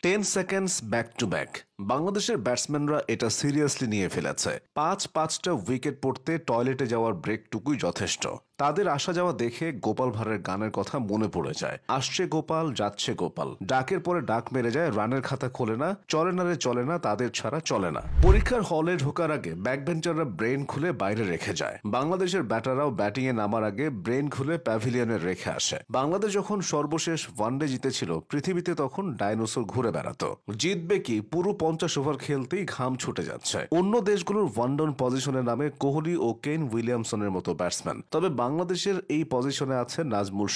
10 seconds back to back. বাংলাদেশের ব্যাটসম্যানরা এটা seriously নিয়ে ফেলেছে। পাঁচটা উইকেট পড়তে টয়লেটে যাওয়ার ব্রেকটুকুই যথেষ্ট। তাদের আসা যাওয়া দেখে গোপাল ভাঁড়ের গানের কথা মনে পড়ে যায়। আসছে গোপাল, যাচ্ছে গোপাল, ডাকের পরে ডাক মেরে যায়, রানের খাতা খোলে না, চলে না রে চলে না, তাদের ছাড়া চলে না। পরীক্ষার হলে ঢোকার আগে ব্যাকবেঞ্চাররা ব্রেন খুলে বাইরে রেখে যায়। বাংলাদেশের ব্যাটাররাও ব্যাটিং এ নামার আগে ব্রেন খুলে প্যাভিলিয়নে রেখে আসে। বাংলাদেশ যখন সর্বশেষ ওয়ানডে জিতেছিল, পৃথিবীতে তখন ডাইনোসর ঘুরে বেড়াতো। জিতবে কি, পুরো 50 ওভার খেলতেই ঘাম ছুটে যাচ্ছে। অন্য দেশগুলোর ওয়ান ডাউন পজিশনের নামে কোহলি ও কেন উইলিয়ামসনের মতো ব্যাটসম্যান। তবে বাংলাদেশের এই পজিশনে আছে নাজমুল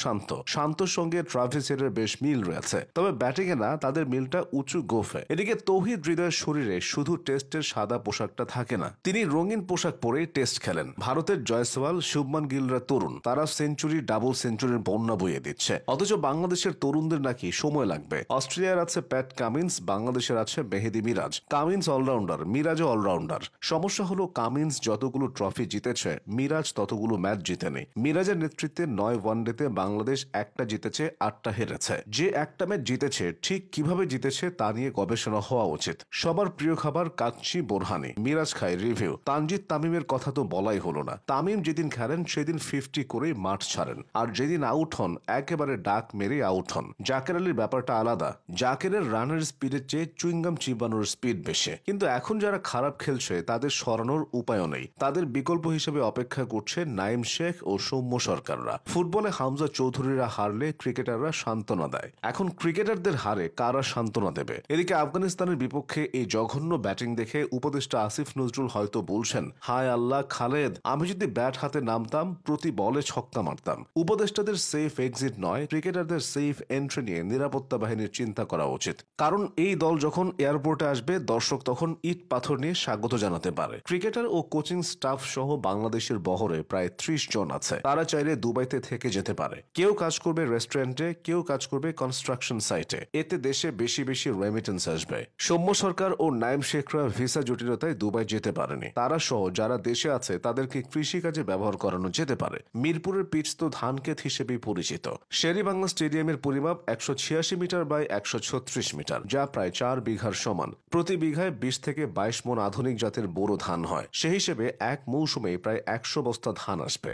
শান্তর সঙ্গে ট্রাভিস হেডের বেশ মিল রয়েছে। তবে ব্যাটিং এ না, তাদের মিলটা উঁচু গোফে। এদিকে তৌহিদ হৃদয়ের শরীরে শুধু টেস্টের সাদা পোশাকটা থাকে না, তিনি রঙিন পোশাক পরেই টেস্ট খেলেন। ভারতের জয়সওয়াল, শুভমান গিলরা তরুণ, তারা সেঞ্চুরি, ডাবল সেঞ্চুরির বন্যা বইয়ে দিচ্ছে। অথচ বাংলাদেশের তরুণদের নাকি সময় লাগবে। অস্ট্রেলিয়ার আছে প্যাট কামিন্স, বাংলাদেশের আছে মেহেদী মিরাজ। কামিন্স অলরাউন্ডার, মিরাজও অলরাউন্ডার। সমস্যা হলো কামিন্স যতগুলো ট্রফি জিতেছে, মিরাজ ততগুলো ম্যাচ জিতেনি। মিরাজের নেতৃত্বে 9 ওয়ানডেতে বাংলাদেশ একটা জিতেছে, 8টা হেরেছে। যে একটা ম্যাচ জিতেছে, ঠিক কিভাবে জিতেছে তা নিয়ে গবেষণা হওয়া উচিত। সবার প্রিয় খাবার কাচ্চি বোরহানি, মিরাজ খায় রিভিউ। তানজিদ তামিমের কথা তো বলাই হলো না। তামিম যেদিন খেলেন সেদিন 50 করেই মাঠ ছাড়েন, আর যেদিন আউট হন একেবারে ডাক মেরে আউট হন। জাকের আলীর ব্যাপারটা আলাদা। জাকেরের রানের স্পিডের চেয়ে চুইংগাম চিবানোর স্পিড বেশি। কিন্তু এখন যারা খারাপ খেলছে তাদের সরানোর উপায়ও নেই। তাদের বিকল্প হিসেবে অপেক্ষা করছে নাইম শেখ ও সৌম্য সরকাররা। ফুটবলে হামজা চৌধুরীরা হারলে ক্রিকেটাররা সান্ত্বনা দেয়। এখন ক্রিকেটারদের হারে কারা সান্ত্বনা দেবে? এদিকে আফগানিস্তানের বিপক্ষে এই জঘন্য ব্যাটিং দেখে উপদেষ্টা আসিফ নজরুল হয়তো বলছেন, হায় আল্লাহ খালেদ, আমি যদি ব্যাট হাতে নামতাম প্রতি বলে ছক্কা মারতাম। উপদেষ্টাদের সেফ এক্সিট নয়, ক্রিকেটারদের সেফ এন্ট্রি নিয়ে নিরাপত্তা বাহিনীর চিন্তা করা উচিত। কারণ এই দল যখন এয়ারপোর্টে আসবে, দর্শক তখন ইট পাথর নিয়ে স্বাগত জানাতে পারে। ক্রিকেটার ও কোচিং স্টাফ সহ বাংলাদেশের বহরে প্রায় 30 জন আছে। তারা চাইলে দুবাইতে থেকে যেতে পারে। কেউ কাজ করবে রেস্টুরেন্টে, কেউ কাজ করবে কনস্ট্রাকশন সাইটে। এতে দেশে বেশি বেশি রেমিটেন্স আসবে। সৌম্য সরকার ও নাইম শেখরা ভিসা জটিলতায় দুবাই যেতে পারেনি। তারা সহ যারা দেশে আছে তাদেরকে কৃষিকাজে ব্যবহার করানো যেতে পারে। মিরপুরের পিচ তো ধানক্ষেত হিসেবেই পরিচিত। শেরেবাংলা স্টেডিয়ামের পরিমাপ 186 মিটার বাই 136 মিটার, যা প্রায় 4 বিঘার সমান। প্রতি বিঘায় 20 থেকে 22 মণ আধুনিক জাতের বোরো ধান হয়। সে হিসেবে এক মৌসুমে প্রায় 100 বস্তা ধান আসবে।